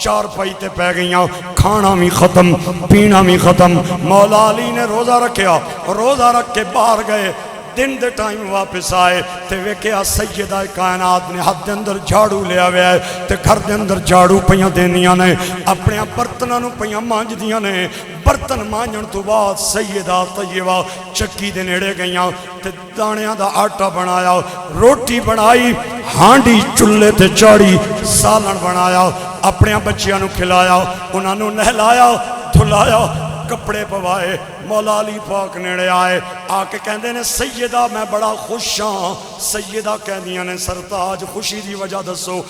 4 پائیتے پہ گئیاں کھانا بھی ختم پینا بھی ختم مولا علی نے روزہ رکھیا روزہ رکھ کے باہر گئے دن دے ٹائم واپس آئے تے ویکھیا سیدہ کائنات نے ہاتھ دے اندر جھاڑو لیا ہویا ہے تے گھر دے اندر جھاڑو پیاں دینیاں نے اپنے برتناں نو پیاں مانج دیاں نے برتن مانجن تو بعد سیدہ طیبہ چکی دے نیڑے گئیاں تے دانیاں دا آٹا بنایا روٹی بنائی ہانڈی چولہے تے چاڑی سالن بنایا اپنے بچیاں نو کھلایا انہاں نو نہلایا دھلایا کپڑے پوائے مولا علی پاک نیڑے آئے آکے کہندے نے سیدہ میں بڑا خوش ہاں سیدہ کہندیاں نے سرتاج خوشی دی وجہ دسو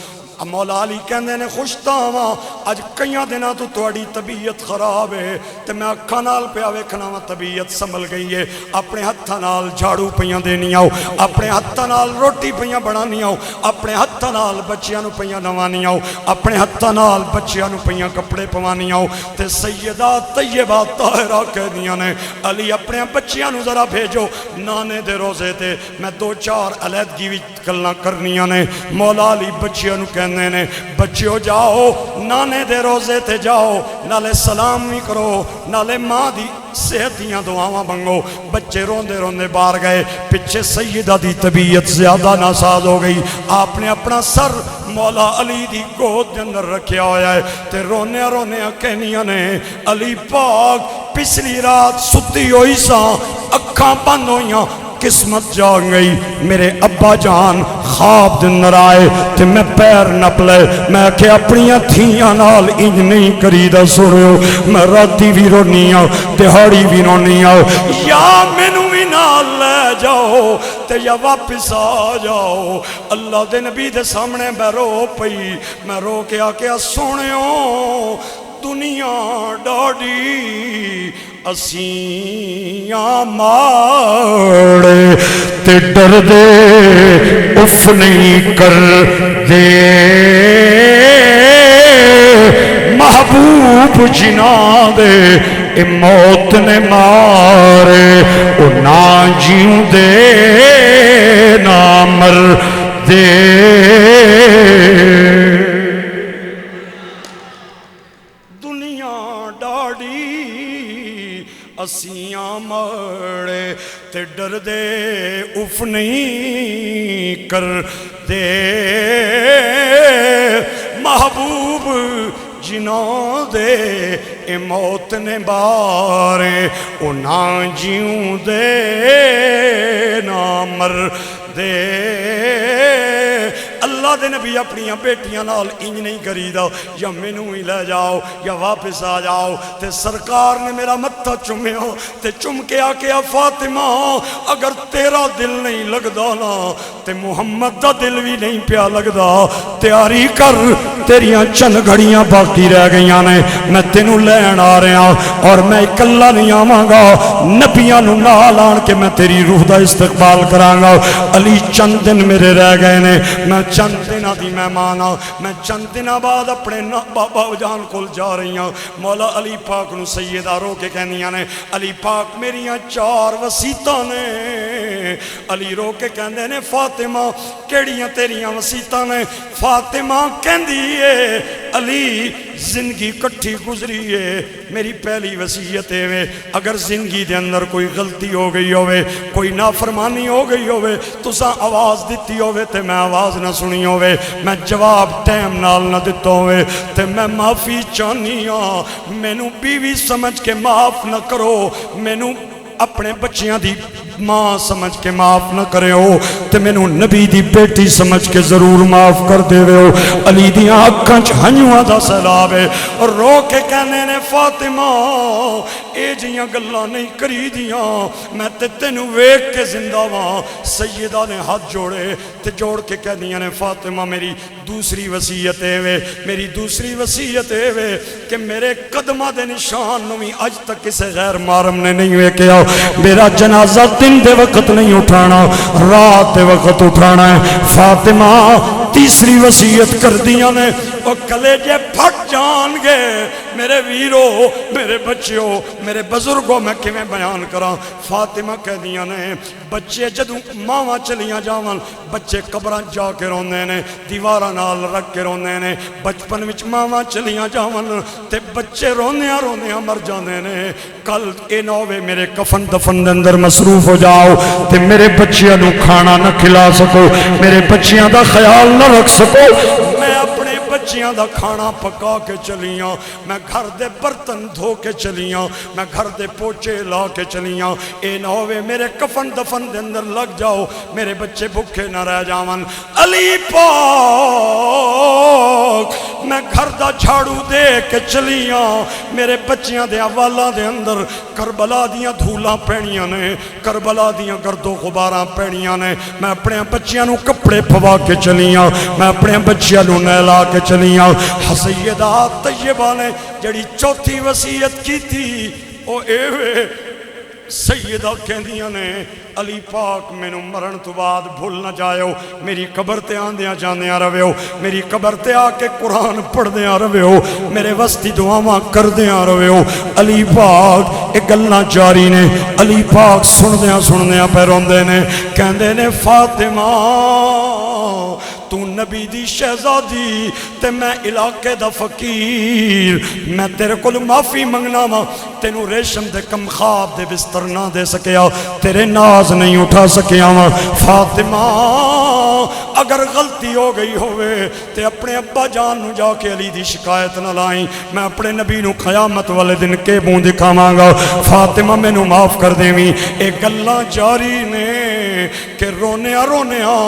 مولا علی کہندے نے خوش تاواں اج کئیاں دناں تو تواڈی طبیعت خراب ہے تے میں اکھاں نال پیا ویکھنا وا طبیعت سنبھل گئی ہے اپنے ہتھاں نال جھاڑو پیاں دینیاں اپنے ہتھاں نال روٹی پیاں بنانیاں اپنے ہتھاں نال بچیاں نو پیاں نوانیاں اپنے ہتھاں نال بچیاں نو پیاں کپڑے پوانیاں تے سیدہ طیبہ طاہرہ کہندیاں نے علی اپنے بچیاں نو ذرا بھیجو نانے دے روزے تے میں 2-4 علیحدگی وچ گلاں کرنیاں نے مولا علی بچیاں نو کہنے نے بچیو جاؤ نانے دے روزے تے جاؤ نالے سلام بھی کرو نالے ماں دی صحت دیاں دعاواں منگو بچے روندے روندے باہر گئے پچھے سیدہ دی طبیعت زیادہ ناساز ہو گئی آپ نے اپنا سر مولا علی دی گود دے اندر رکھیا ہویا ہے تے رونے رونے کہنیاں نے علی پاک پچھلی رات ستی ہوئی سا اکھاں بند ہوئیاں قسمت جاگ گئی میرے ابا جان خواب دن آئے تے میں پیر نپلے میں کہ اپنیاں تھیاں نال انج نہیں کریدہ سنیو میں راتی بھی رونیاں دہاڑی بھی رونیاں یا مینو بھی نال لے جاؤ تے یا واپس آ جاؤ اللہ دے نبی دے سامنے میں رو پئی میں رو کے آکے سنیو دنیا ڈاڑی اسیاں ماڑے تے ڈر دے اف نہیں کر دے محبوب جنا دے اے موت نے مارے او نہ جیوں دے نہ مر دے اسیاں مڑے تے ڈر دے اف نہیں کر دے محبوب جنوں دے اے موت نے بارے او نہ جیوں دے نہ مر دے اللہ دے نبی اپنی بیٹیاں نال انج نہیں کریدا یا مینوں ہی لے جاؤ یا واپس آ جاؤ تے سرکار نے میرا متھا چومیا تے چم کے آکھیا فاطمہ اگر تیرا دل نہیں لگدا نا تے محمد دا دل بھی نہیں پیا لگدا تیاری کر تیریاں چند گھڑیاں باقی رہ گئیاں نے میں تینوں لین آ رہا اور میں اکلا نہیں آواں گا نبیاں نوں نال آن کے میں تیری روح دا استقبال کراں گا علی چند دن میرے رہ گئے نے میں چند دنہ دی مہمان ہوں میں چند دنہ بعد اپنے بابا جان کول جا رہی ہوں مولا علی پاک نو سیدہ رو کے کہنیاں نے علی پاک میریاں 4 وسیطاں نے علی رو کے کہندے نے فاطمہ کیڑیاں تیریاں وسیطاں نے فاطمہ کہندی ہے علی زندگی کٹھی گزری ہے میری پہلی وصیت ہے اگر زندگی دے اندر کوئی غلطی ہو گئی ہوئے کوئی نافرمانی ہو گئی ہوئے تساں آواز دیتی ہوئے تے میں آواز نہ سنی ہوئے میں جواب ٹائم نال نہ دیتا ہوئے تے میں معافی چاہنی ہاں مینوں بیوی سمجھ کے معاف نہ کرو مینوں اپنے بچیاں دی ماں سمجھ کے معاف نہ کرے ہو تے مینوں نبی دی بیٹی سمجھ کے ضرور معاف کر دے ہو۔ علی دیاں اکھاں چ ہنجواں دا سیلاب ہے اور رو کے کہنے نے فاطمہ اے جیاں گلاں نہیں کری دیاں، میں تے تینوں ویکھ کے زندہ واں۔ سیدہ نے ہاتھ جوڑے تے جوڑ کے کہہ دیاں نے فاطمہ میری دوسری وصیت ہے وے، میری دوسری وصیت ہے وے کہ میرے قدمہ دے نشان نویں اج تک کسے غیر محرم نے نہیں ویکھیا، میرا جنازہ دن دے وقت نہیں اٹھانا، رات دے وقت اٹھانا ہے۔ فاطمہ تیسری وصیت کر دیاں نے وہ کلیجے پھٹ جان گے میرے ویرو، میرے بچیوں، میرے بزرگوں، میں کیویں بیان کراں۔ فاطمہ کہہ دیاں نے بچے جدوں ماواں چلیاں جاون بچے قبراں جا کے روندے نے، دیواراں نال رکھ کے روندے نے، بچپن وچ ماواں چلیاں جاون تے بچے روندیاں روندیاں مر جاندے نے۔ کل اے نہ ہوے میرے کفن دفن دے اندر مصروف ہو جاؤ تے میرے بچیاں نوں کھانا نہ کھلا سکو، میرے بچیاں دا خیال نہ رکھ سکو۔ میں اپنے بچیاں دا کھانا پکا کے چلیاں، میں گھر دے برتن دھو کے چلیاں، میں گھر دے پوچے لا کے چلیاں۔ اے نہ ہوے میرے کفن دفن دے اندر لگ جاؤ میرے بچے بھوکے نہ رہ جاون۔ علی پاک میں گھر دا جھاڑو دے کے چلیاں، میرے بچیاں دے حوالاں دے اندر کربلا دیاں دھولاں پینیاں نے، کربلا دیاں گرد و غباراں پینیاں نے۔ میں اپنے بچیاں نوں کپڑے پھوا کے چلیاں، میں اپنے بچیاں نوں نہلا کے چلیاں۔ سیدہ طیبہ نے جڑی چوتھی وصیت کی تھی او اے وے، سیدہ کہندیاں نے علی پاک مینوں مرن تو بعد بھول نہ جائیو، میری قبر تے آندیاں جاندیاں رویو، میری قبر تے آ کے قرآن پڑھدیاں رویو، میرے واسطے دعاواں کردیاں رویو۔ علی پاک اے گلاں جاری نے، علی پاک سندیاں پہ روندے نے، کہندے نے فاطمہ تو نبی دی شہزادی تے میں علاقے دا فقیر، میں تیرے کول معافی منگنا وا، تینوں ریشم دے کم خواب دے بستر نہ دے سکیا، تیرے ناز نہیں اٹھا سکیا وا۔ فاطمہ اگر غلطی ہو گئی ہوئے تے اپنے ابا جان نو جا کے علی دی شکایت نہ لائیں، میں اپنے نبی نو قیامت والے دن کے بون دکھاواں گا۔ فاطمہ میں نو معاف کر دیویں۔ اے گلاں جاری نے کہ رونیاں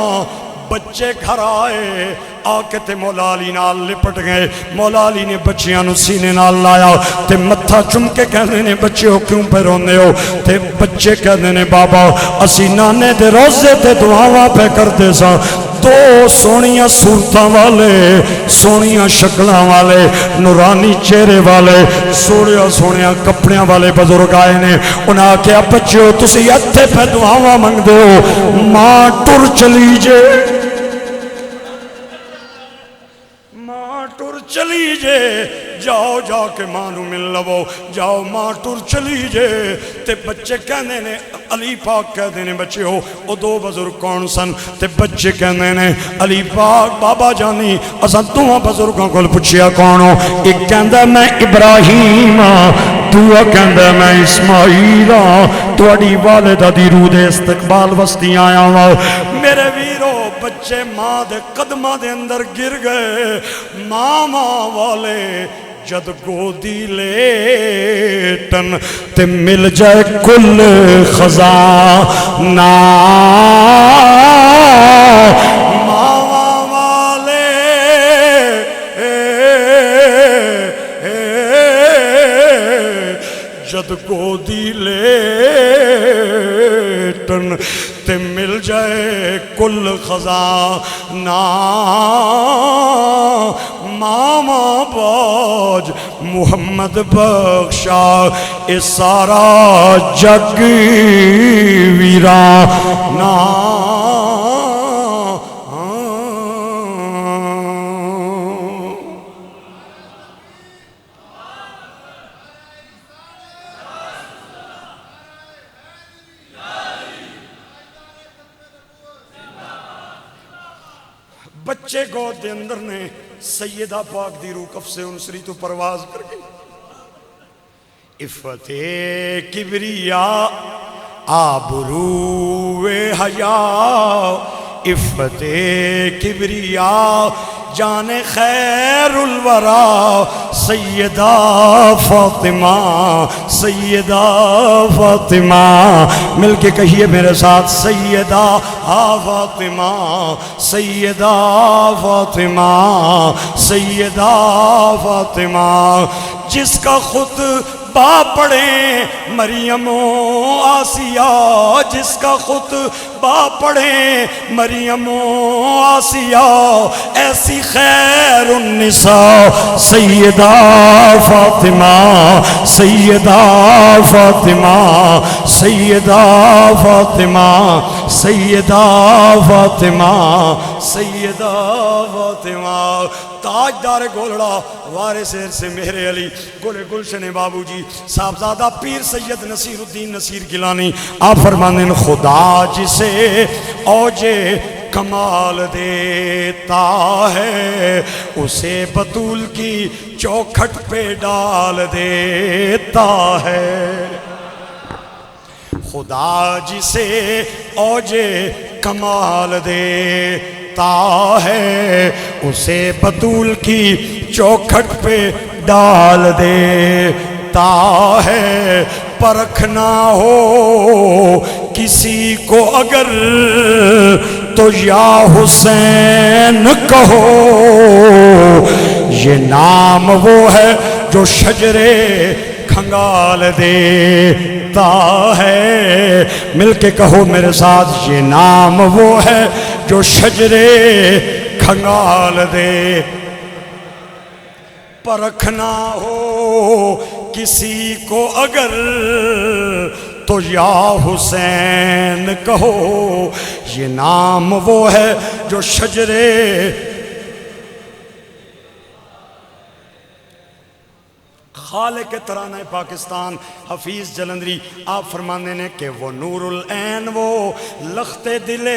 بچے گھر آئے آ کے تے مولا علی نال لپٹ گئے۔ مولا علی نے بچیاں نو سینے نال لایا تے متھا چم کے کہنے نے بچے ہو کیوں پہ روندے ہو؟ تے بچے کہنے نے بابا اسی نانے دے روزے تے دعاواں پہ کرتے سا، دو سونیاں صورتاں والے، سونیاں شکلاں والے، نورانی چہرے والے، سونیاں کپڑیاں والے بزرگ آئے نے۔ انہاں کہا بچے ہو تسی اتھے پہ دعاواں منگ دے ہو، ماں ٹر چلی جے، چلی جے، جاؤ جا کے ماں نو مل لو، جاؤ ماں ٹر چلی جے۔ تے بچے کہنے نے علی پاک کہنے نے بچے ہو او دو بزرگ کون سن؟ تے بچے کہنے نے علی پاک بابا جانی اساں دوواں بزرگاں کول پوچھیا کون ہو؟ ایک کہندا میں ابراہیم ہاں، دوسرا کہندا میں اسماعیل ہاں، تہاڈی والدہ دی روح دے استقبال واسطے آیا ہاں۔ میرے ویرو بچے ماں دے قدمہ دے اندر گر گئے، ماما والے جد گودی لیٹن تے مل جائے کل خزانہ، ماما والے جد گودی لیٹن تے مل جائے کل خزانہ، ماما باج محمد بخشا اے سارا جگ ویرانہ۔ بچے گود دے اندر نے، سیدہ پاک دی روح کف سے انسری تو پرواز کر گئی۔ عفت کبریا آبرو حیا عفت کبریا جان خیر الورا سیدہ فاطمہ سیدہ فاطمہ مل کے کہیے میرے ساتھ سیدہ فاطمہ سیدہ فاطمہ سیدہ فاطمہ جس کا خود با پڑھیں مریم و آسیہ جس کا خود با پڑھیں مریم و آسیہ ایسی خیر النساء سیدہ فاطمہ سیدہ فاطمہ سیدہ فاطمہ سیدہ فاطمہ سیدہ فاطمہ تاجدار گولڑا وارث ارث مہر علی گل گلشن بابو جی صاحبزادہ پیر سید نصیر الدین نصیر گیلانی آپ فرمانے خدا جسے اوج کمال دیتا ہے اسے بطول کی چوکھٹ پہ ڈال دیتا ہے خدا جسے اوج کمال دیتا ہے اسے بطول کی چوکھٹ پہ ڈال دیتا ہے پرکھنا ہو کسی کو اگر تو یا حسین کہو یہ نام وہ ہے جو شجرے کھنگال دیتا ہے مل کے کہو میرے ساتھ یہ نام وہ ہے جو شجرے کھنگال دے پرکھنا ہو کسی کو اگر تو یا حسین کہو یہ نام وہ ہے جو شجرے خالق ترانہ پاکستان حفیظ جلندری آپ فرمانے نے کہ وہ نور العین وہ لخت دل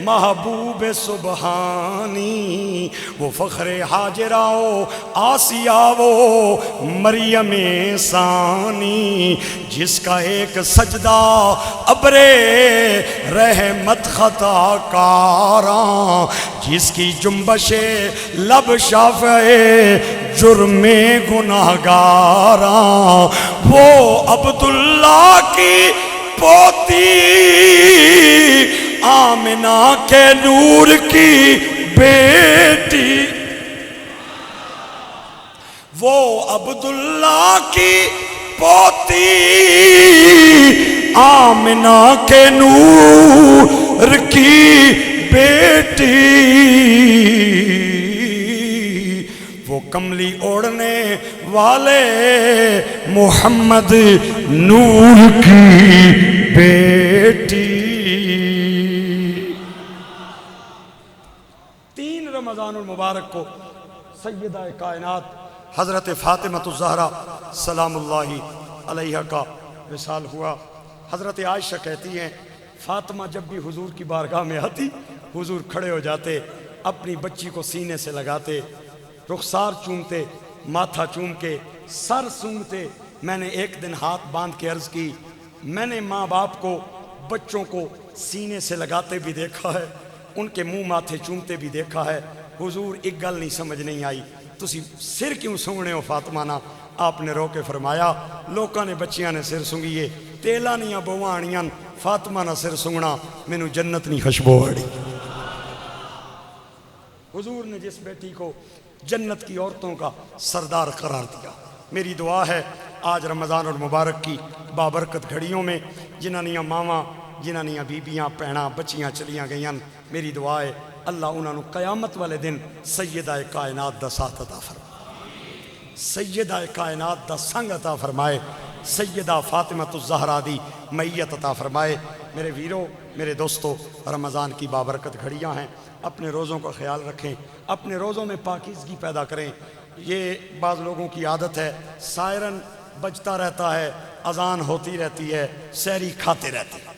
محبوب سبحانی وہ فخر حاجرہ و آسیہ وہ مریم ثانی جس کا ایک سجدہ ابر رحمت خطا کاراں جس کی جنبش لب شافع جرم گناہگاراں وہ عبداللہ کی پوتی آمنہ کے نور کی بیٹی وہ عبداللہ کی پوتی آمنہ کے نور کی بیٹی وہ کملی اوڑھنے والے محمد نور کی بیٹی 3 رمضان المبارک کو سیدہ کائنات حضرت فاطمہ الزہرا سلام اللہ علیہ کا وصال ہوا۔ حضرت عائشہ کہتی ہیں فاطمہ جب بھی حضور کی بارگاہ میں آتی حضور کھڑے ہو جاتے اپنی بچی کو سینے سے لگاتے رخسار چومتے ماتھا چوم کے سر سونگتے۔ میں نے ایک دن ہاتھ باندھ کے عرض کی میں نے ماں باپ کو بچوں کو سینے سے لگاتے بھی دیکھا ہے ان کے منہ ماتھے چومتے بھی دیکھا ہے حضور ایک گل نہیں سمجھ نہیں آئی تسی سر کیوں سونگنے ہو فاطمہ نا آپ نے رو کے فرمایا لوکاں نے بچیاں نے سر سونگیے تیلانیاں بہواں آنیاں فاطمہ نا سر سونگنا مینوں جنت نہیں خوشبو آڑی۔ حضور نے جس بیٹی کو جنت کی عورتوں کا سردار قرار دیا میری دعا ہے آج رمضان المبارک کی بابرکت گھڑیوں میں جنہاں نیاں ماواں جنہاں نیاں بیبیاں پیڑاں بچیاں چلیاں گئیاں میری دعا ہے اللہ انہاں نو قیامت والے دن سیدہ کائنات دا ساتھ عطا فرمائے سیدہ کائنات دا سنگ عطا فرمائے سیدہ فاطمہ الزہرا دی میت عطا فرمائے۔ میرے ویرو میرے دوستو رمضان کی بابرکت گھڑیاں ہیں اپنے روزوں کا خیال رکھیں اپنے روزوں میں پاکیزگی پیدا کریں۔ یہ بعض لوگوں کی عادت ہے سائرن بجتا رہتا ہے اذان ہوتی رہتی ہے سحری کھاتے رہتے ہیں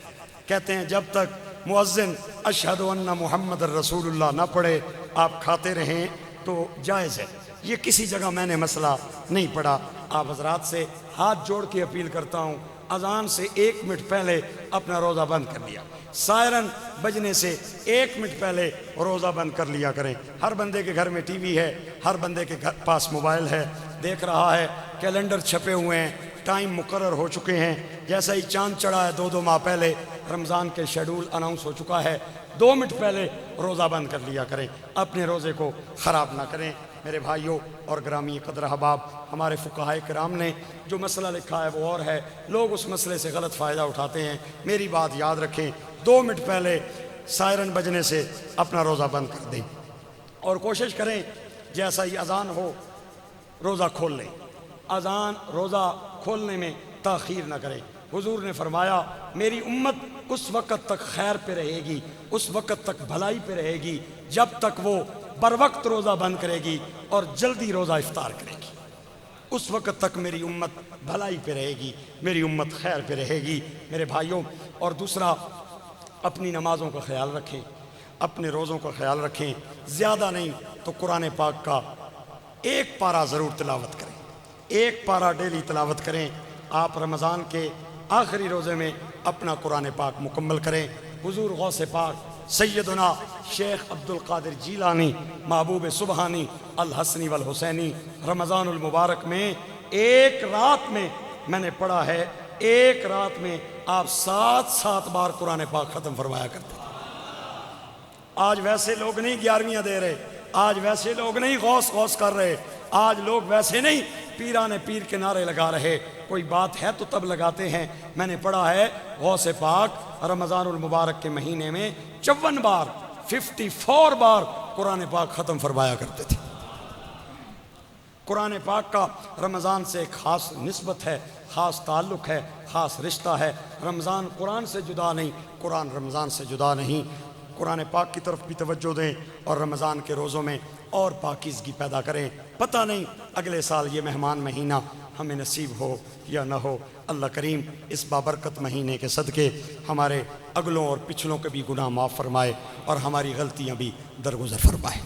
کہتے ہیں جب تک مؤذن اشہد ان محمد الرسول اللہ نہ پڑھے آپ کھاتے رہیں تو جائز ہے۔ یہ کسی جگہ میں نے مسئلہ نہیں پڑھا۔ آپ حضرات سے ہاتھ جوڑ کے اپیل کرتا ہوں اذان سے 1 منٹ پہلے اپنا روزہ بند کر لیا، سائرن بجنے سے 1 منٹ پہلے روزہ بند کر لیا کریں۔ ہر بندے کے گھر میں ٹی وی ہے، ہر بندے کے پاس موبائل ہے، دیکھ رہا ہے، کیلنڈر چھپے ہوئے ہیں، ٹائم مقرر ہو چکے ہیں، جیسا ہی چاند چڑھا ہے 2 ماہ پہلے رمضان کے شیڈول اناؤنس ہو چکا ہے، 2 منٹ پہلے روزہ بند کر لیا کریں، اپنے روزے کو خراب نہ کریں۔ میرے بھائیوں اور گرامی قدر احباب، ہمارے فقہائے کرام نے جو مسئلہ لکھا ہے وہ اور ہے، لوگ اس مسئلے سے غلط فائدہ اٹھاتے ہیں۔ میری بات یاد رکھیں، 2 منٹ پہلے سائرن بجنے سے اپنا روزہ بند کر دیں اور کوشش کریں جیسا ہی اذان ہو روزہ کھول لیں۔ اذان روزہ کھولنے میں تاخیر نہ کریں۔ حضور نے فرمایا میری امت اس وقت تک خیر پہ رہے گی، اس وقت تک بھلائی پہ رہے گی جب تک وہ بر وقت روزہ بند کرے گی اور جلدی روزہ افطار کرے گی۔ اس وقت تک میری امت بھلائی پہ رہے گی، میری امت خیر پہ رہے گی۔ میرے بھائیوں، اور دوسرا، اپنی نمازوں کا خیال رکھیں، اپنے روزوں کا خیال رکھیں، زیادہ نہیں تو قرآن پاک کا 1 پارہ ضرور تلاوت کریں، 1 پارہ ڈیلی تلاوت کریں۔ آپ رمضان کے آخری روزے میں اپنا قرآن پاک مکمل کریں۔ حضور غوث پاک سیدنا شیخ عبد القادر جیلانی محبوب سبحانی الحسنی والحسینی رمضان المبارک میں ایک رات میں نے پڑھا ہے، ایک رات میں آپ 7 بار قرآن پاک ختم فرمایا کرتے۔ آج ویسے لوگ نہیں 11ویں دے رہے، آج ویسے لوگ نہیں غوث کر رہے، آج لوگ ویسے نہیں پیرانے پیر کے نعرے لگا رہے۔ کوئی بات ہے تو تب لگاتے ہیں۔ میں نے پڑھا ہے غوث پاک رمضان المبارک کے مہینے میں 54 بار قرآن پاک ختم فرمایا کرتے تھے۔ قرآن پاک کا رمضان سے ایک خاص نسبت ہے، خاص تعلق ہے، خاص رشتہ ہے۔ رمضان قرآن سے جدا نہیں، قرآن رمضان سے جدا نہیں۔ قرآن پاک کی طرف بھی توجہ دیں اور رمضان کے روزوں میں اور پاکیزگی پیدا کریں۔ پتہ نہیں اگلے سال یہ مہمان مہینہ ہمیں نصیب ہو یا نہ ہو۔ اللہ کریم اس بابرکت مہینے کے صدقے ہمارے اگلوں اور پچھلوں کے بھی گناہ معاف فرمائے اور ہماری غلطیاں بھی درگزر فرمائے۔